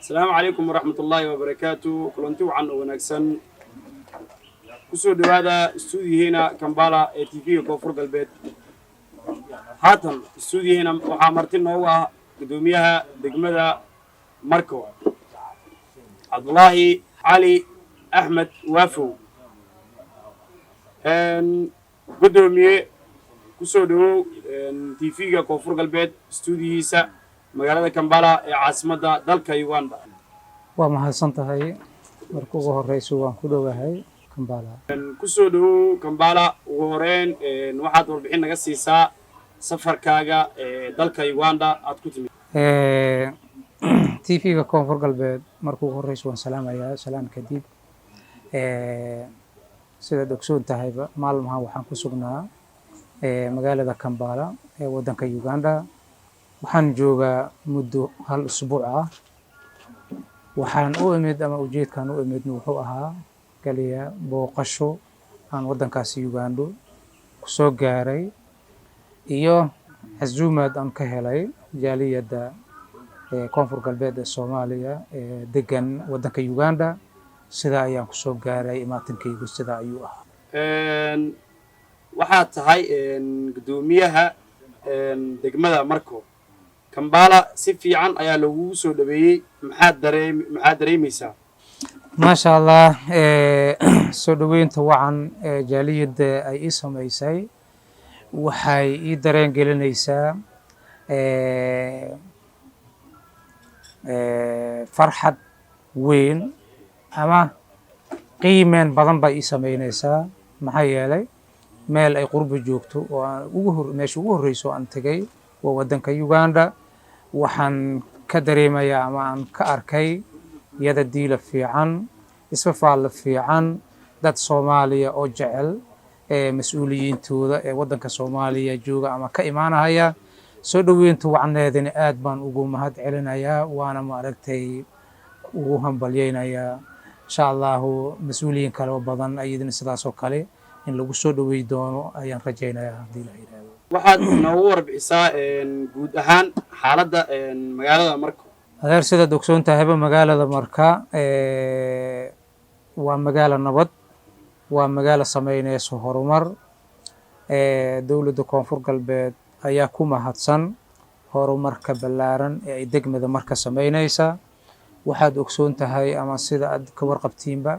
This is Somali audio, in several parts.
السلام عليكم ورحمة الله وبركاته. كلنتي وعن ونكسن كسود هذا استوديو هنا كمبالا تي في كوفر قلبيت هاتن استوديو هنا وحامرتين هو قدوميها دقمدا مركو عبد الله علي أحمد وافو قدومي كسودو تي في كوفر قلبيت استوديو سا magaalada Kampala ee caasimadda dalka Uganda. waa mahadsantahay marka ugu horeyso waan ku dhowahay Kampala. Ku soo dhawow Kampala ugu horeen waxaad warbixin naga siisaa safarkaaga ee dalka Uganda aad ku timid. TV-ga Koonfur Galbeed marka ugu horeyso waan salaamayaa salaam kadib. Sida ogsoon tahayba maalmahan waxaan ku sugnaa magaalada Kampala ee wadanka Uganda. waxaan joogaa muddo hal usbuuc ah waxaan u imid ama ujeedkan u imid wuxuu ahaa kaliya booqasho aan wadankaasi Uganda ku soo gaaray iyo casuumad aan ka helay jaaliyadda Koonfur Galbeed ee Soomaaliya ee degan wadanka Uganda sida ayaan ku soo gaaray imaatinkaygu sida ayuu ahaa. waxaad tahay gudoomiyaha degmada Marko Kampala si fiican ayaa lagu soo dhaweeyay maxaad dareemaysaa ما شاء الله soo dhaweynta wacan jaaliyadda ay ii samaysay waxay ii dareen gelinaysaa farxad weyn ama qiimeyn badan bay ii samaynaysaa maxaa yeelay meel ay qurbo joogto oo aan meesha ugu horeyso aan tagay waa wadanka Uganda waxaan ka dareemayaa ama aan ka arkay yada diila fiican isfafaal fiican dad Soomaaliya oo jecel mas'uuliyiintooda ee wadanka Soomaaliya jooga ama ka imaanaya soo dhaweynta wacneedina aad baan ugu mahad celinayaa waana ma aragtay ugu hambalyeynayaa insha Allah mas'uuliyiin kale oo badan ayadina sidaas oo kale in lagu soo dhaweey doono ayaan rajaynayaa hadii la yiraahdo. waxaad noogu warbixisaa guud ahaan xaaladda magaalada Marko. adeer sida ogsoon tahayba magaalada Marka waa magaalo nabad waa magaalo sameynayso horumar dawladda Koonfur Galbeed ayaa ku mahadsan horumarka ballaaran ee ay degmada Marka sameynaysa waxaad ogsoon tahay ama sida aad ka warqabtiinba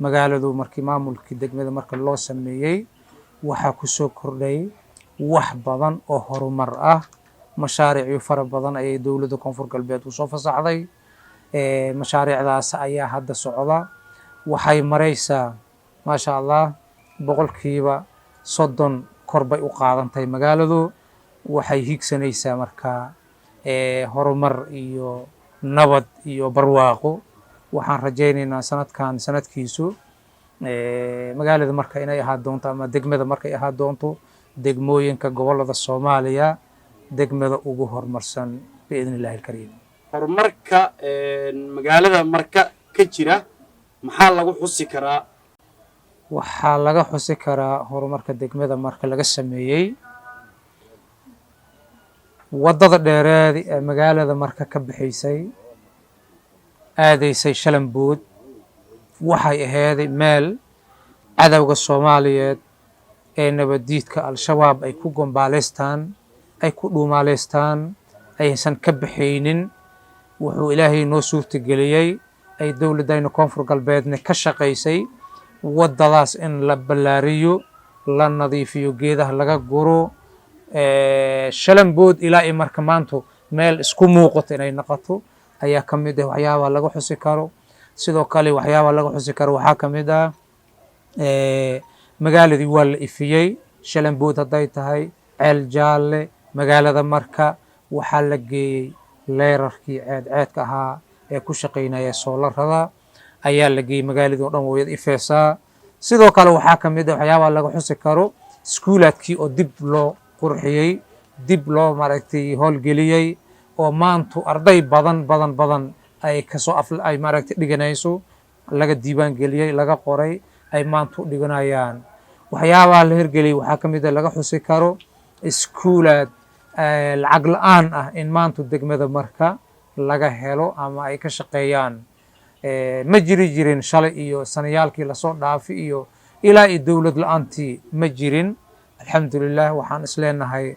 magaaladu markii maamulkii degmada Marka loo sameeyay waxa ku soo kordhay wax badan oo horumar ah mashaariic fara badan ay dawladda Koonfur Galbeed u soo fasaxday mashaariicdaas ayaa hadda socda waxay maraysaa ma sha Allah boqolkiiba 30 kor bay u qaadantay magaaladu waxay higsanaysaa marka horumar iyo nabad iyo barwaaqo waxaan rajaynaynaa sanadkiisu magaalada Marka inay ahaa doonto ama degmada Marka ay ahaa doonto degmooyinka gobolada Soomaaliya degmada ugu horumarsan biidnillaahi kariim. horumarka magaalada Marka ka jira maxaa lagu xusi karaa? waxaa laga xusi karaa horumarka degmada Marka laga sameeyay wadada dheereed ee magaalada Marka ka bixisay aadaysay Shalambood waxay ahayd meel cadawga Soomaaliyeed ee nabadiidka al-shabaab ay ku gombaaleystaan ay ku dhuumaaleystaan aysan ka bixaynin wuxuu Ilaahay noo suurtageliyay ay dawladayna Koonfur Galbeedna ka shaqaysay wadadaas in la ballaariyo la nadiifiyo geedaha laga guro Shalambood ilaa ay Marka maanto meel isku muuqato inay noqoto ayaa ka mid ah waxyaabaha lagu xusi karo sidoo kale waxyaabaha lagu xusi karo waxaa ka mid ah magaaladii waa la ifiyay Shalambood haday tahay ceel jaalle magaalada Marka waxaa la geeyay leerarkii ceedka ahaa ee ku shaqeynaya soolarada ayaa la geeyay magaaladii oo dhan way ifaysaa sidoo kale waxaa ka mid ah waxyaabaha lagu xusi karo iskuulaadkii oo dib loo qurxiyay dib loo maaragtay howlgeliyay oo maanta arday badan ay ka soo ay maaragtay dhiganayso laga diiwaan geliyay laga qoray ay maanta dhiganayaan waxyaabaha la hirgeliyay waxaa ka mid ah laga xusi karo iskuulaad lacag la'aan ah in maanta degmada Marka laga helo ama ay ka shaqeeyaan ma jiri jirin shalay iyo sanayaalkii lasoo dhaafi iyo ilaa iyo dowlad la-aantii ma jirin. alxamdulilah waxaan isleenahay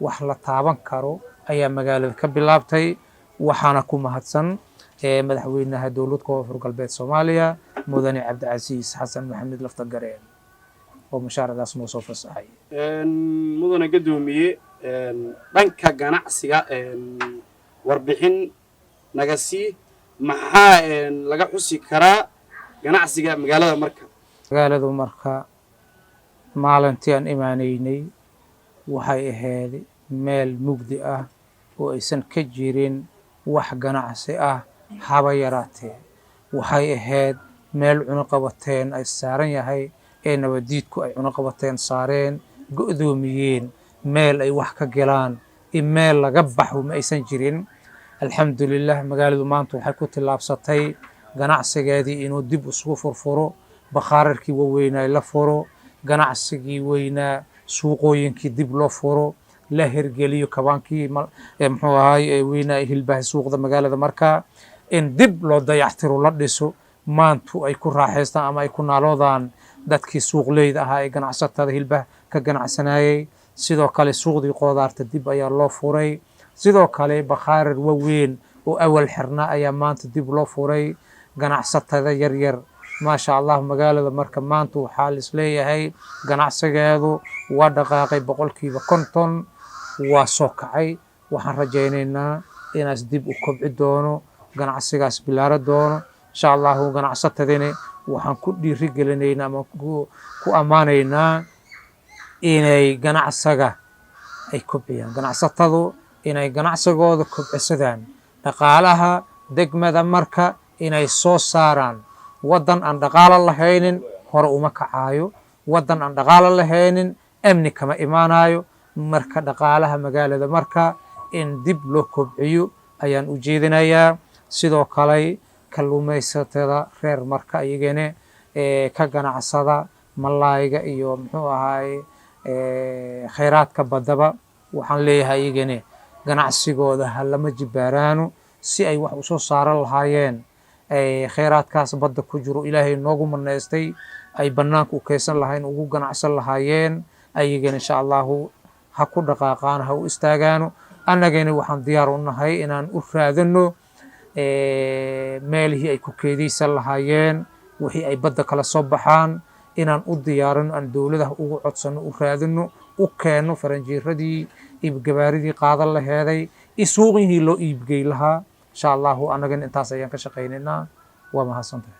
wax la taaban karo ayaa magaalada ka bilaabtay, waxaana ku mahadsan madaxweynaha dowlad koonfur galbeed Soomaaliya mudane Cabdicasiis Xasan Maxamed Laftagareen oo mashaariicdaas noo soo fasaxay. mudane gadoomiye dhanka ganacsiga warbixin naga sii maxaa laga xusi karaa ganacsiga magaalada Marka? magaaladu marka maalintii aan imaanaynay waxay ahayd meel mugdi ah oo aysan ka jirin wax ganacsi ah haba yaraatee. waxay ahayd meel cunaqabateen ay saaran yahay ee nabadiidku ay cunaqabateen saareen, go'doomiyeen, meel ay wax ka galaan iyo meel laga baxo ma aysan jirin. alxamdulilah magaaladu maanta waxay ku tillaabsatay ganacsigeedii inuu dib isugu furfuro, bakhaararkii waaweynaa la furo, ganacsigii weynaa suuqooyinkii dib loo furo, la hirgeliyo kabaankii muxuu ahaay weynaa hilbaha suuqda magaalada Marka in dib loo dayactiro la dhiso, maantu ay ku raaxaystaan ama ay ku naaloodaan dadkii suuqleyda ahaa ee ganacsatada hilbaha ka ganacsanayay. sidoo kale suuqdii qudaarta dib ayaa loo furay, sidoo kale bakhaarar waaweyn oo awal xirnaa ayaa maanta dib loo furay. ganacsatada yaryar maasha Allah magaalada Marka maanta waxaa la isleeyahay ganacsigeedu waa dhaqaaqay 50% waa soo kacay. waxaan rajaynaynaa inaas dib u kobci doono, ganacsigaas bilaaro doono insha Allah. ganacsatadina waxaan ku dhiirigelinaynaa ama ku ammaanaynaa inay ganacsiga ay kobciyaan, ganacsatadu inay ganacsigooda kobcisadaan, dhaqaalaha degmada Marka inay soo saaraan. wadan aan dhaqaalo lahaynin hore uma kacaayo, wadan aan dhaqaalo lahaynin amni kama imaanayo. marka dhaqaalaha magaalada Marka in dib loo kobciyo ayaan u jeedinayaa. sidoo kale kalluumaysatada reer Marka iyagana ka ganacsada malayga iyo muxuu ahaay khayraadka badaba, waxaan leeyahay iyagana ganacsigooda ha lama jibaaraano si ay wax u soo saaran lahaayeen. khayraadkaas badda ku jiro ilaahay noogu manaystay ay banaanka u keysan lahayn ugu ganacsan lahaayeen, ayagana insha Allahu ha ku dhaqaaqaan, ha u istaagaano. annagana waxaan diyaar u nahay inaan u raadino meelihii ay ku keedaysan lahaayeen, wixii ay badda kala soo baxaan inaan u diyaarino, aan dowladaha ugu codsano, u raadino, u keeno faranjiiradii iibgabaaridii qaadan laheeday iyo suuqihii loo iibgey lahaa insha Allahu. annagana intaas ayaan ka shaqaynaynaa. waa mahadsantahay.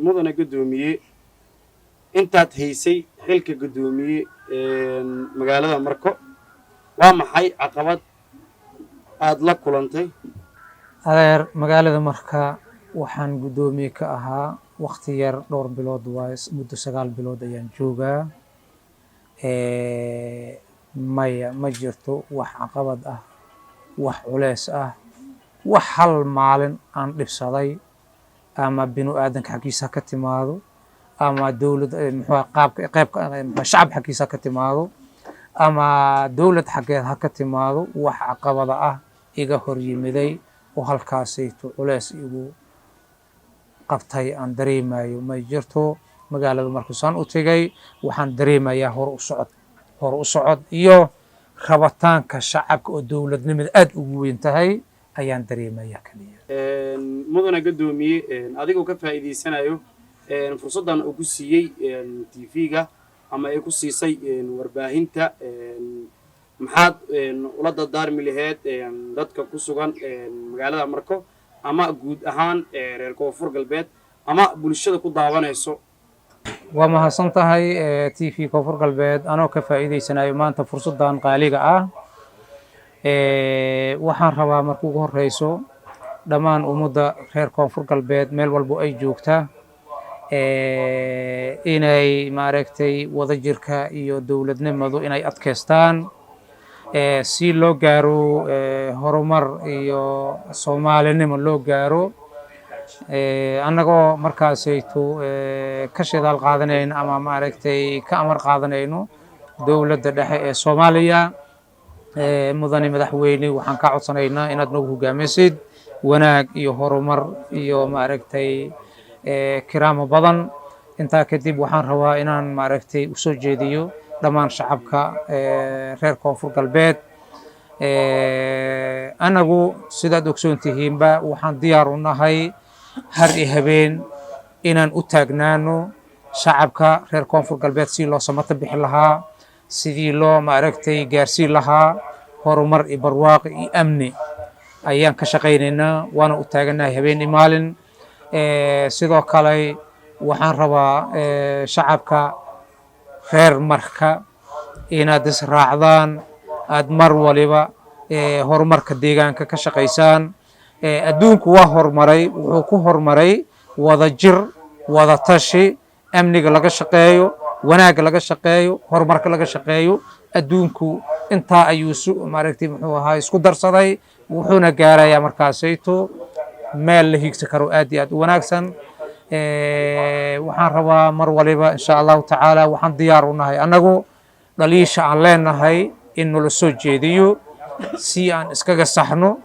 mudane gadoomiye intaad haysay xilka gadoomiye magaalada Marko waa maxay caqabad aad la kulantay? adeer magaalada Marka waxaan gudoomiye ka ahaa waqti yar, dhowr bilood waaye, muddo 9 bilood ayaan joogaa. maya ma jirto wax caqabad ah, wax culeys ah, wax hal maalin aan dhibsaday ama binu aadanka xaqiisa ka timaado ama dowlad shacab xaqiisa ka timaado ama dowlad xageed ha ka timaado, wax caqabada ah iga hor yimiday oo halkaasayto culeys igu qabtay aan dareemayo ma jirto. magaalada Marka saan u tegay waxaan dareemayaa hor u socod iyo rabitaanka shacabka oo dowladnimada aad ugu weyn tahay ayaan dareemayaa kaliya. mudane gadoomiye adigoo ka faa'iideysanayo fursadan uu ku siiyey TV-ga ama ay ku siisay warbaahinta, maxaad ula dardaarmi lahayd dadka ku sugan magaalada Marko ama guud ahaan reer koonfur galbeed ama bulshada ku daawanayso? waa mahadsan tahay TV koonfur galbeed. anoo ka faa'iideysanayo maanta fursadan qaaliga ah, waxaan rabaa marka ugu horeyso dhammaan ummadda reer koonfur galbeed meel walbo ay joogtaa inay maaragtay wadajirka iyo dowladnimadu inay adkeystaan si loo gaaro horumar iyo Soomaalinimo loo gaaro. annagoo markaasayto ka shidaal qaadanayno ama maaragtay ka amar qaadanayno dowladda dhexe ee Soomaaliya. mudane madaxweyne waxaan ka codsanaynaa inaad nagu hogaamisid wanaag iyo horumar iyo maaragtay kiraamo badan. intaa kadib waxaan rabaa inaan maaragtay u soo jeediyo dhammaan shacabka reer koonfur galbeed. anagu sidaad ogsoon tihiinba waxaan diyaar u nahay har iyo habeen inaan u taagnaano shacabka reer koonfur galbeed si loo samata bixi lahaa, sidii loo maaragtay gaarsiin lahaa horumar iyo barwaaqo iyo amni ayaan ka shaqaynaynaa, waana u taaganahay habeen iyo maalin. sidoo kale waxaan rabaa shacabka reer Marka inaad israacdaan, aad mar waliba horumarka deegaanka ka shaqaysaan. adduunku waa horumaray, wuxuu ku horumaray wada jir, wada tashi, amniga laga shaqeeyo, wanaagga laga shaqeeyo, horumarka laga shaqeeyo. adduunku intaa ayuu maaragtay muxuu ahaa isku darsaday, wuxuuna gaarayaa markaasayto meel la hiigsan karo aad iyo aad u wanaagsan. waxaan rabaa mar waliba insha allahu tacaala waxaan diyaar u nahay annagu dhaliisha aan leenahay in nala soo jeediyo si aan iskaga saxno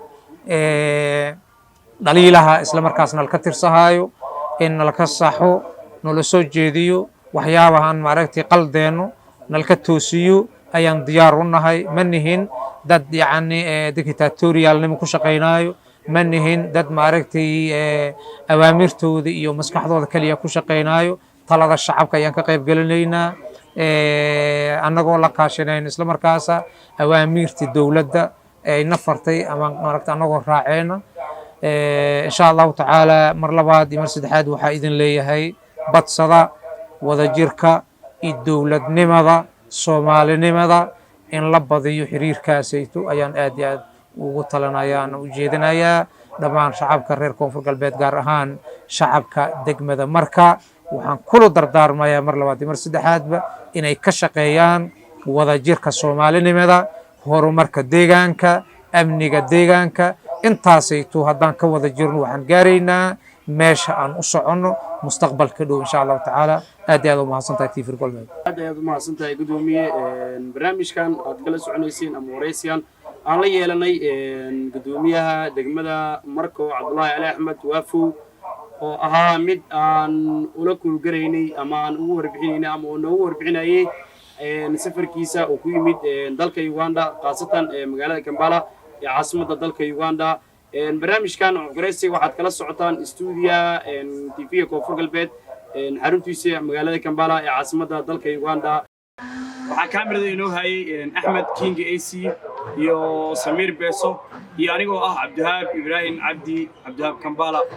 dhaliilaha isla markaasna nalka tirsahaayo, in nalka saxo, nala soo jeediyo waxyaabahan maaragtay qaldeeno nalka toosiyo ayaan diyaar u nahay. ma nihin dad yacni dictatorialnimo ku shaqaynaayo, ma nihin dad maaragtay awaamirtooda iyo maskaxdooda kaliya ku shaqaynaayo. talada shacabka ayaan ka qayb gelinaynaa annagoo la kaashanayno isla markaasa awaamirtii dowladda ay na fartay ama maaragtay annagoo raaceena. insha allahu tacaala mar labaad iyo mar saddexaad waxaa idin leeyahay badsada wadajirka iyo dowladnimada soomaalinimada in la badiyo xiriirkaasayto ayaan aad iyo aad ugu talanayaan u jeedinayaa dhammaan shacabka reer koonfur galbeed, gaar ahaan shacabka degmada Marka. waxaan kula dardaarmayaa mar labaad iyo mar saddexaadba inay ka shaqeeyaan wadajirka soomaalinimada, horumarka deegaanka, amniga deegaanka. intaasayto haddaan ka wada jirno waxaan gaaraynaa meesha aan u soconno mustaqbalka dhow insha allahu tacaala. aad iyo aad u mahadsantahay TV Galbeed. aad ayaad u mahadsantahay gudoomiye. barnaamijkan aad kala soconayseen ama waraysigan aan la yeelanay gudoomiyaha degmada Marko Cabdullaahi Ali Axmed Waafow oo ahaa mid aan ula kulgaraynay ama aan ugu warbixinaynay ama uu noogu warbixinayay safarkiisa uu ku yimid dalka Uganda, khaasatan magaalada Kampala ee caasimadda dalka Uganda. barnaamijkan waraysiga waxaad kala socotaan stuudiga TV Koonfur Galbeed xaruntiisa magaalada Kampala ee caasimadda dalka Uganda. waxaa kaamirada inoo hayay Axmed King AC iyo Samir Beso iyo anigoo ah Cabdihaab Ibrahim Cabdi Cabdihaab Kampala.